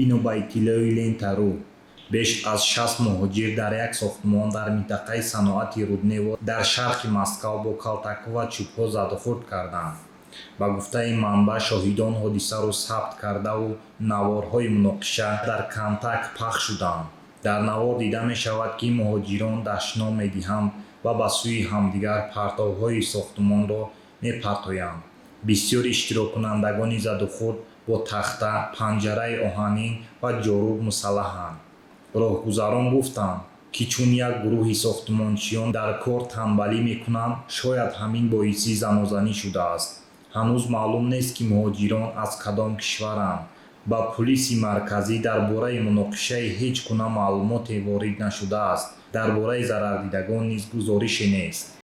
бино ба иттилои лента.ру беш аз 60 муҳоҷир дар як сохтмон дар минтақаи саноати руднево дар шарқи Москав бо калтакҳо ва чӯбҳо задухӯрд карданд. ба гуфтаи манбаъ, шоҳидон ҳодисаро сабт кардаву наворҳои муноқиша дар Контакт пахш шуданд. дар навор дида мешавад, ки муҳоҷирон дашном медиҳанд ва ба сӯи ҳамдигар партовҳои сохтмонро мепартоянд. бисёр иштироккунандагони задухӯрд бо тахта, панҷараи оҳанин ва ҷорӯб мусаллаҳанд. роҳгузарон гуфтанд, ки чун як гурӯҳи сохтмончиён дар кор танбалӣ мекунанд, шояд ҳамин боиси занозанӣ шудааст. ҳанӯз маълум нест, ки муҳоҷирон аз кадом кишваранд. ба пулиси марказӣ дар бораи муноқишаи ҳеҷ гуна маълумоте ворид нашудааст. дар бораи зарардидагон низ гузорише нест.